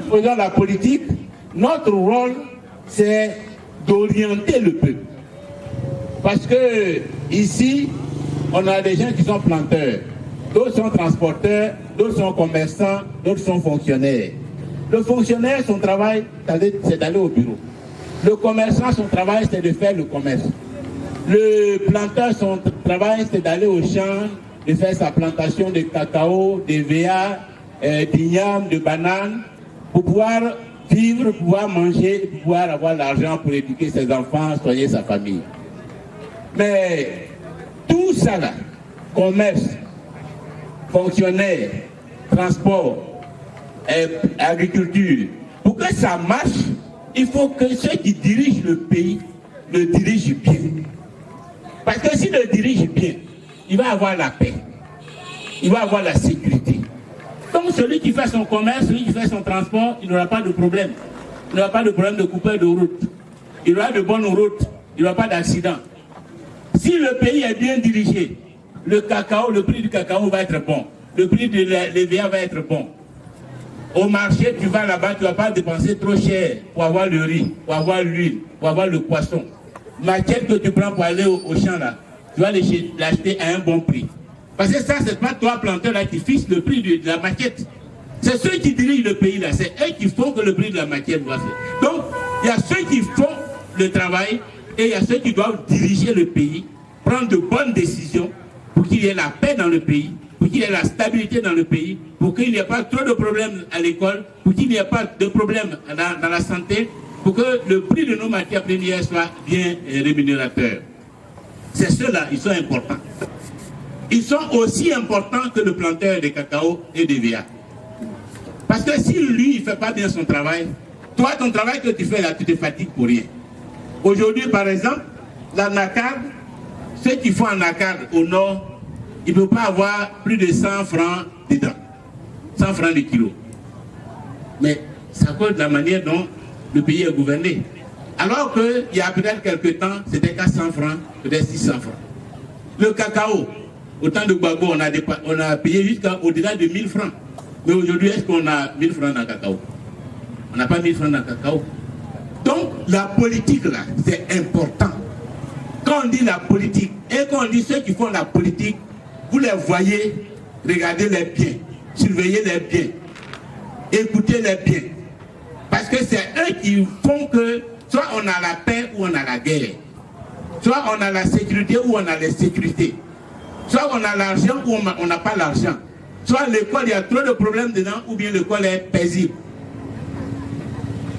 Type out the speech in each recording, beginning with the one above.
faisons la politique, notre rôle, c'est d'orienter le peuple. Parce que ici, on a des gens qui sont planteurs, d'autres sont transporteurs, d'autres sont commerçants, d'autres sont fonctionnaires. Le fonctionnaire, son travail, c'est d'aller au bureau. Le commerçant, son travail, c'est de faire le commerce. Le planteur, son travail, c'est d'aller au champ, de faire sa plantation de cacao, de VA, d'igname, de bananes, pour pouvoir vivre, pour pouvoir manger, pour pouvoir avoir l'argent pour éduquer ses enfants, soigner sa famille. Mais tout ça là, commerce, fonctionnaire, transport, agriculture, pour que ça marche, il faut que ceux qui dirigent le pays le dirigent bien. Parce que s'il le dirige bien, il va avoir la paix, il va avoir la sécurité. Donc celui qui fait son commerce, celui qui fait son transport, il n'aura pas de problème. Il n'aura pas de problème de coupeur de route. Il aura de bonnes routes, il n'aura pas d'accident. Si le pays est bien dirigé, le cacao, le prix du cacao va être bon. Le prix de l'EVA va être bon. Au marché, tu vas là-bas, tu ne vas pas dépenser trop cher pour avoir le riz, pour avoir l'huile, pour avoir le poisson. Matière que tu prends pour aller au champ là, tu vas l'acheter à un bon prix. Parce que ça, c'est pas toi, planteur, là, qui fixe le prix de la maquette. C'est ceux qui dirigent le pays là, c'est eux qui font que le prix de la maquette doit faire. Donc, il y a ceux qui font le travail et il y a ceux qui doivent diriger le pays, prendre de bonnes décisions pour qu'il y ait la paix dans le pays, pour qu'il y ait la stabilité dans le pays, pour qu'il n'y ait pas trop de problèmes à l'école, pour qu'il n'y ait pas de problèmes dans la santé, pour que le prix de nos matières premières soit bien rémunérateur. C'est ceux-là, ils sont importants. Ils sont aussi importants que le planteur de cacao et de VA. Parce que si lui, il ne fait pas bien son travail, toi, ton travail que tu fais là, tu te fatigues pour rien. Aujourd'hui, par exemple, la NACAD, ceux qui font en NACAD au nord, ils ne peuvent pas avoir plus de 100 francs dedans. 100 francs de kilo. Mais c'est à cause de la manière dont le pays est gouverné. Alors qu'il y a peut-être quelques temps, c'était qu'à 100 francs, peut-être 600 francs. Le cacao, au temps de Gbagbo, on a payé jusqu'au-delà de 1000 francs. Mais aujourd'hui, est-ce qu'on a 1000 francs dans le cacao? On n'a pas 1000 francs dans le cacao. Donc, la politique, là, c'est important. Quand on dit la politique, et quand on dit ceux qui font la politique, vous les voyez, regardez-les bien, surveillez-les bien, écoutez-les bien. Parce que c'est eux qui font que soit on a la paix ou on a la guerre. Soit on a la sécurité ou on a l'insécurité. Soit on a l'argent ou on n'a pas l'argent. Soit l'école, il y a trop de problèmes dedans ou bien l'école est paisible.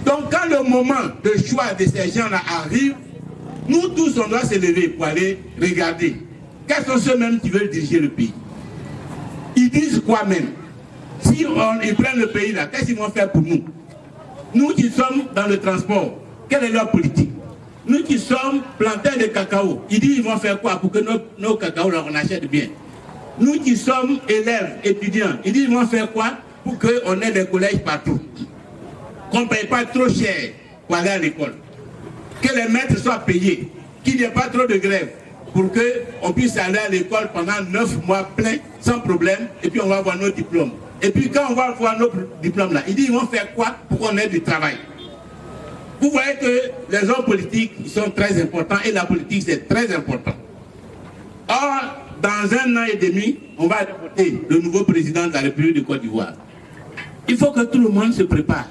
Donc quand le moment de choix de ces gens-là arrive, nous tous on doit se lever pour aller regarder. Quels sont ceux-mêmes qui veulent diriger le pays? Ils disent quoi même? Si ils prennent le pays là, qu'est-ce qu'ils vont faire pour nous? Nous qui sommes dans le transport, quelle est leur politique? Nous qui sommes planteurs de cacao, ils disent qu'ils vont faire quoi pour que nos cacao là, on achète bien? Nous qui sommes élèves, étudiants, ils disent qu'ils vont faire quoi pour qu'on ait des collèges partout? Qu'on ne paye pas trop cher pour aller à l'école. Que les maîtres soient payés, qu'il n'y ait pas trop de grève, pour qu'on puisse aller à l'école pendant 9 mois pleins, sans problème, et puis on va avoir nos diplômes. Et puis quand on va avoir nos diplômes là, ils disent qu'ils vont faire quoi pour qu'on ait du travail? Vous voyez que les hommes politiques ils sont très importants et la politique c'est très important. Or, dans 1 an et demi, on va voter le nouveau président de la République de Côte d'Ivoire. Il faut que tout le monde se prépare.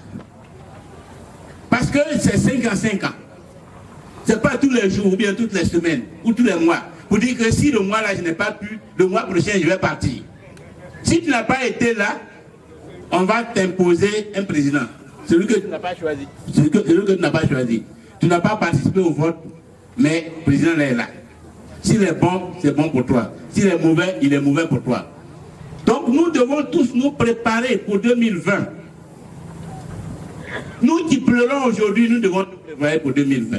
Parce que c'est 5 ans, 5 ans. Ce n'est pas tous les jours ou bien toutes les semaines ou tous les mois. Pour dire que si le mois là je n'ai pas pu, le mois prochain je vais partir. Si tu n'as pas été là, on va t'imposer un président. Celui que tu n'as pas choisi. Celui que tu n'as pas choisi. Tu n'as pas participé au vote, mais le président est là. S'il est bon, c'est bon pour toi. S'il est mauvais, il est mauvais pour toi. Donc nous devons tous nous préparer pour 2020. Nous qui pleurons aujourd'hui, nous devons nous préparer pour 2020.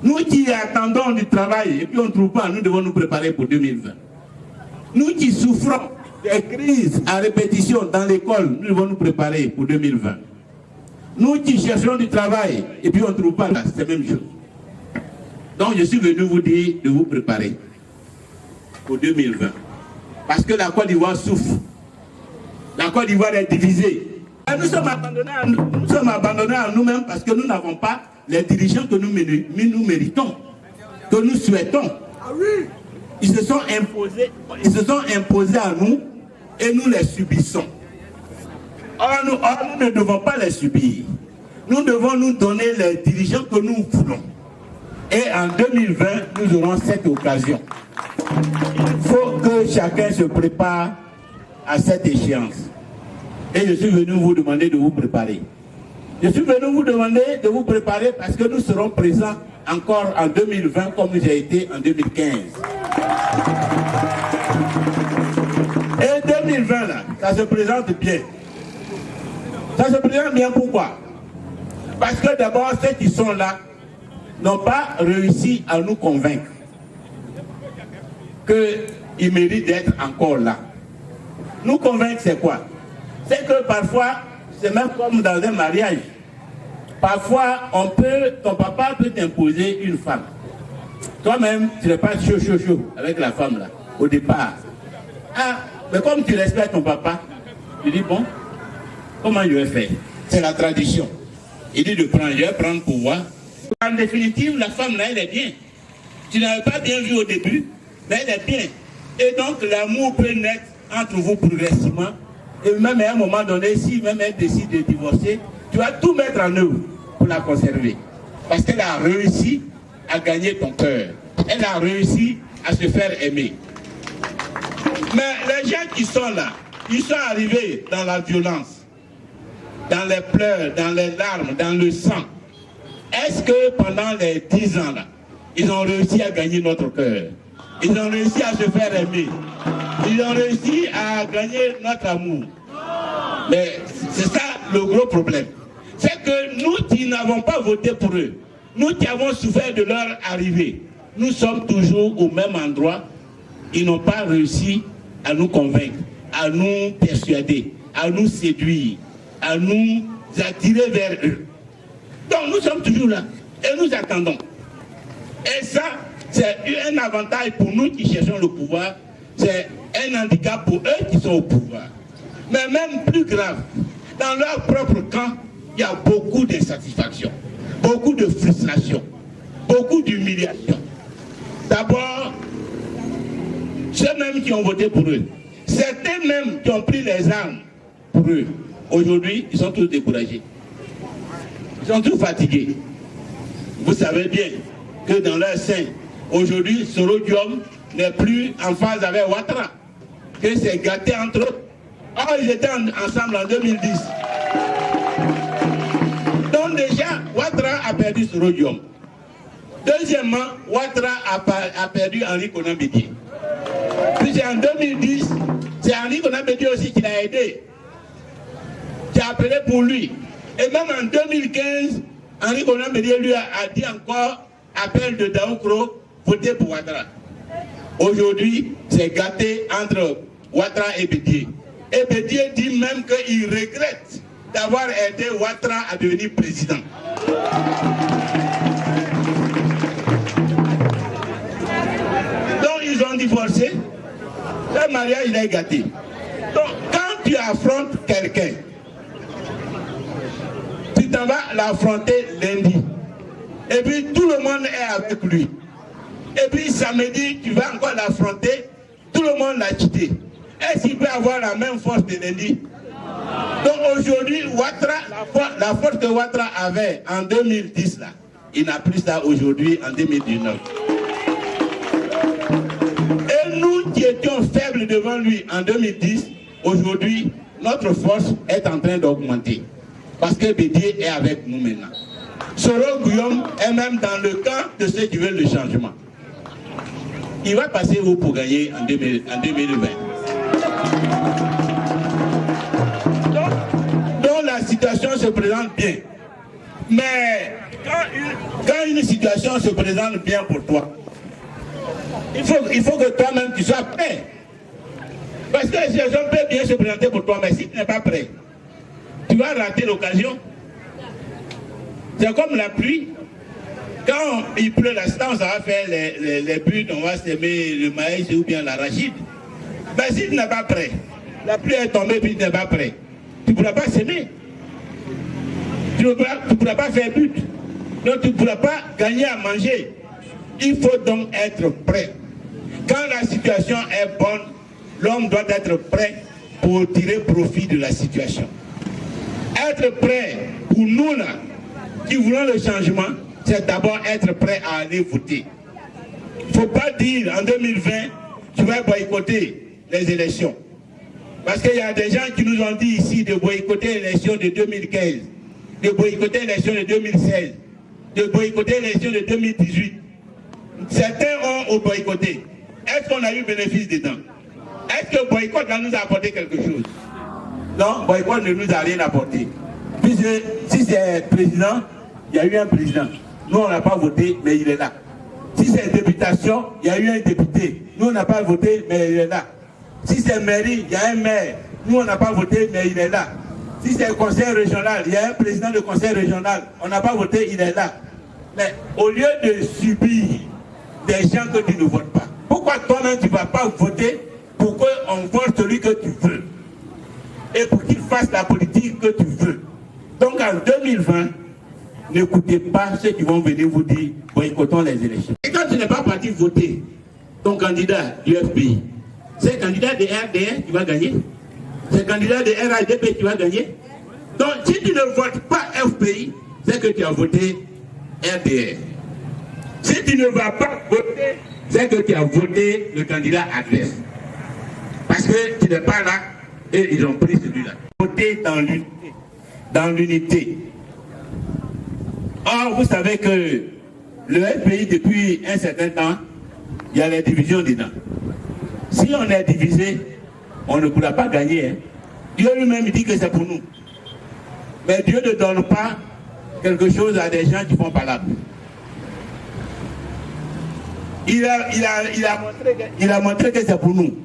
Nous qui attendons du travail et puis on ne trouve pas, nous devons nous préparer pour 2020. Nous qui souffrons des crises à répétition dans l'école, nous devons nous préparer pour 2020. Nous qui cherchons du travail et puis on ne trouve pas là, c'est la même chose. Donc je suis venu vous dire de vous préparer pour 2020. Parce que la Côte d'Ivoire souffre. La Côte d'Ivoire est divisée. Nous sommes abandonnés à nous-mêmes parce que nous n'avons pas les dirigeants que nous méritons, que nous souhaitons. Ils se sont imposés à nous et nous les subissons. Or, nous ne devons pas les subir. Nous devons nous donner les dirigeants que nous voulons. Et en 2020, nous aurons cette occasion. Il faut que chacun se prépare à cette échéance. Et je suis venu vous demander de vous préparer. Je suis venu vous demander de vous préparer parce que nous serons présents encore en 2020 comme j'ai été en 2015. Et 2020, là, ça se présente bien. Ça se présente bien pourquoi? Parce que d'abord, ceux qui sont là n'ont pas réussi à nous convaincre qu'ils méritent d'être encore là. Nous convaincre, c'est quoi? C'est que parfois, c'est même comme dans un mariage. Parfois, ton papa peut t'imposer une femme. Toi-même, tu n'es pas chaud avec la femme là, au départ. Ah, mais comme tu respectes ton papa, tu dis bon, comment je vais faire? C'est la tradition. Il dit de prendre, je vais prendre pouvoir. En définitive, la femme là, elle est bien. Tu n'avais pas bien vu au début, mais elle est bien. Et donc, l'amour peut naître entre vous progressivement. Et même à un moment donné, si même elle décide de divorcer, tu vas tout mettre en œuvre pour la conserver. Parce qu'elle a réussi à gagner ton cœur. Elle a réussi à se faire aimer. Mais les gens qui sont là, ils sont arrivés dans la violence, dans les pleurs, dans les larmes, dans le sang. Est-ce que pendant les 10 ans là, ils ont réussi à gagner notre cœur? Ils ont réussi à se faire aimer. Ils ont réussi à gagner notre amour. Mais c'est ça le gros problème. C'est que nous qui n'avons pas voté pour eux, nous qui avons souffert de leur arrivée, nous sommes toujours au même endroit. Ils n'ont pas réussi à nous convaincre, à nous persuader, à nous séduire, à nous attirer vers eux. Donc nous sommes toujours là et nous attendons. Et ça, c'est un avantage pour nous qui cherchons le pouvoir. C'est un handicap pour eux qui sont au pouvoir. Mais même plus grave, dans leur propre camp, il y a beaucoup d'insatisfaction, beaucoup de frustration, beaucoup d'humiliation. D'abord, ceux-mêmes qui ont voté pour eux, certains même qui ont pris les armes pour eux, aujourd'hui, ils sont tous découragés. Ils sont tous fatigués. Vous savez bien que dans leur sein, aujourd'hui, Soro Diom n'est plus en phase avec Ouattara, que c'est gâté entre eux. Or, ils étaient ensemble en 2010. Donc déjà, Ouattara a perdu Soro Diom. Deuxièmement, Ouattara a perdu Henri Konan Bédié. Puis en 2010, c'est Henri Konan Bédié aussi qui l'a aidé, qui a appelé pour lui. Et même en 2015, Henri Konan Bédié lui a dit encore, appel de Daoukro, votez pour Ouattara. Aujourd'hui, c'est gâté entre Ouattara et Bédié. Et Bédié dit même qu'il regrette d'avoir aidé Ouattara à devenir président. Donc ils ont divorcé, leur mariage il est gâté. Donc quand tu affrontes quelqu'un, tu t'en vas l'affronter lundi. Et puis tout le monde est avec lui. Et puis samedi, tu vas encore l'affronter, tout le monde l'a quitté. Est-ce qu'il peut avoir la même force de lundi? Donc aujourd'hui, Ouattara, la force que Ouattara avait en 2010, là, il n'a plus ça aujourd'hui en 2019. Et nous qui étions faibles devant lui en 2010, aujourd'hui, notre force est en train d'augmenter. Parce que Bédié est avec nous maintenant. Soro Guillaume est même dans le camp de ceux qui veulent le changement. Il va passer où pour gagner en 2020? Donc la situation se présente bien. Mais quand une situation se présente bien pour toi, il faut que toi-même tu sois prêt. Parce que la situation peut bien se présenter pour toi, mais si tu n'es pas prêt, tu vas rater l'occasion. C'est comme la pluie. Quand il pleut, là, ça va faire les buts, on va s'aimer le maïs ou bien l'arachide. Mais si tu n'es pas prêt, la pluie est tombée et puis tu n'es pas prêt, tu ne pourras pas s'aimer. tu ne pourras pas faire but. Donc tu ne pourras pas gagner à manger. Il faut donc être prêt. Quand la situation est bonne, l'homme doit être prêt pour tirer profit de la situation. Être prêt pour nous là, qui voulons le changement, c'est d'abord être prêt à aller voter. Il ne faut pas dire en 2020, tu vas boycotter les élections. Parce qu'il y a des gens qui nous ont dit ici de boycotter l'élection de 2015, de boycotter l'élection de 2016, de boycotter l'élection de 2018. Certains ont boycotté. Est-ce qu'on a eu bénéfice dedans? Est-ce que le boycott nous a apporté quelque chose? Non, boycott ne nous a rien apporté. Puisque si c'est président, il y a eu un président. Nous, on n'a pas voté, mais il est là. Si c'est députation, il y a eu un député. Nous, on n'a pas voté, mais il est là. Si c'est mairie, il y a un maire. Nous, on n'a pas voté, mais il est là. Si c'est le conseil régional, il y a un président du conseil régional. On n'a pas voté, il est là. Mais au lieu de subir des gens que tu ne votes pas, pourquoi toi-même tu ne vas pas voter pour qu'on vote celui que tu veux et pour qu'il fasse la politique que tu veux? Donc en 2020, n'écoutez pas ceux qui vont venir vous dire boycottons les élections. Et quand tu n'es pas parti voter ton candidat du FPI, c'est le candidat de RDR qui va gagner, c'est le candidat de RADP qui va gagner. Donc si tu ne votes pas FPI, c'est que tu as voté RDR. Si tu ne vas pas voter, c'est que tu as voté le candidat adverse. Parce que tu n'es pas là et ils ont pris celui-là. Voter dans l'unité. Or, vous savez que le FPI, depuis un certain temps, il y a les divisions dedans. Si on est divisé, on ne pourra pas gagner. Hein. Dieu lui-même dit que c'est pour nous. Mais Dieu ne donne pas quelque chose à des gens qui font pas la boue. Il a montré que c'est pour nous.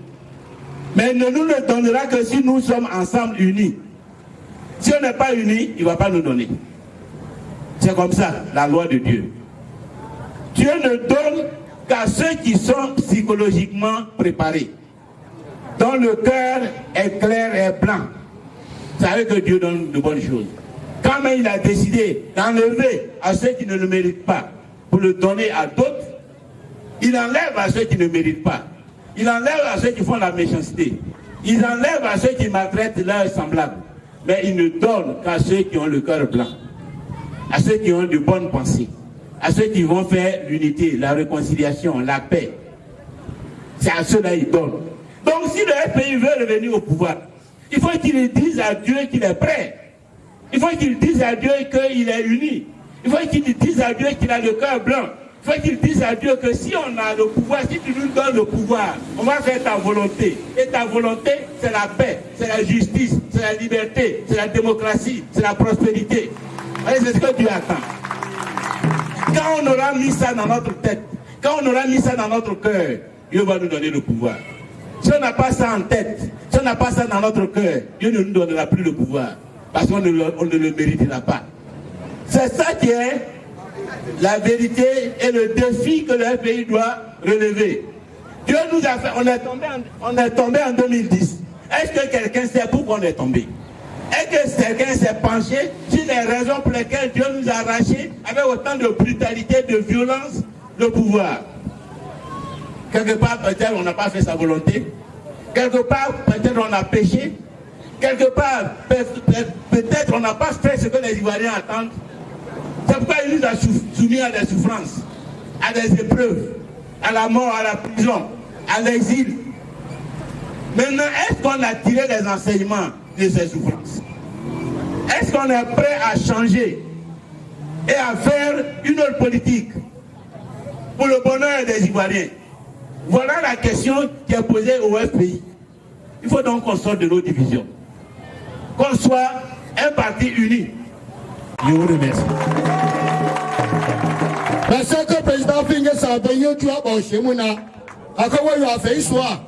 Mais il ne nous le donnera que si nous sommes ensemble unis. Si on n'est pas unis, il ne va pas nous donner. C'est comme ça, la loi de Dieu. Dieu ne donne qu'à ceux qui sont psychologiquement préparés, dont le cœur est clair et blanc. Vous savez que Dieu donne de bonnes choses. Quand même il a décidé d'enlever à ceux qui ne le méritent pas pour le donner à d'autres, il enlève à ceux qui ne méritent pas. Il enlève à ceux qui font la méchanceté. Il enlève à ceux qui maltraitent leurs semblables. Mais il ne donne qu'à ceux qui ont le cœur blanc, à ceux qui ont de bonnes pensées, à ceux qui vont faire l'unité, la réconciliation, la paix. C'est à ceux-là qu'il donne. Donc si le FPI veut revenir au pouvoir, il faut qu'il dise à Dieu qu'il est prêt. Il faut qu'il dise à Dieu qu'il est uni. Il faut qu'il dise à Dieu qu'il a le cœur blanc. Il faut qu'il dise à Dieu que si on a le pouvoir, si tu nous donnes le pouvoir, on va faire ta volonté. Et ta volonté, c'est la paix, c'est la justice, c'est la liberté, c'est la démocratie, c'est la prospérité. C'est ce que Dieu attend. Quand on aura mis ça dans notre tête, quand on aura mis ça dans notre cœur, Dieu va nous donner le pouvoir. Si on n'a pas ça en tête, si on n'a pas ça dans notre cœur, Dieu ne nous donnera plus le pouvoir. Parce qu'on ne le méritera pas. C'est ça qui est la vérité et le défi que le pays doit relever. Dieu nous a fait, on est tombé en 2010. Est-ce que quelqu'un sait pourquoi on est tombé? Est-ce que quelqu'un s'est penché sur les raisons pour lesquelles Dieu nous a arrachés avec autant de brutalité, de violence, le pouvoir? Quelque part, peut-être on n'a pas fait sa volonté. Quelque part, peut-être on a péché. Quelque part, peut-être on n'a pas fait ce que les Ivoiriens attendent. C'est pourquoi il nous a soumis à des souffrances, à des épreuves, à la mort, à la prison, à l'exil. Maintenant, est-ce qu'on a tiré les enseignements de ces souffrances? Est-ce qu'on est prêt à changer et à faire une autre politique pour le bonheur des Ivoiriens? Voilà la question qui est posée au FPI. Il faut donc qu'on sorte de nos divisions, qu'on soit un parti uni. Je vous remercie. Merci que président Fingue Sabayo tu as bon chez Mouna. À quoi vous avez fait soit?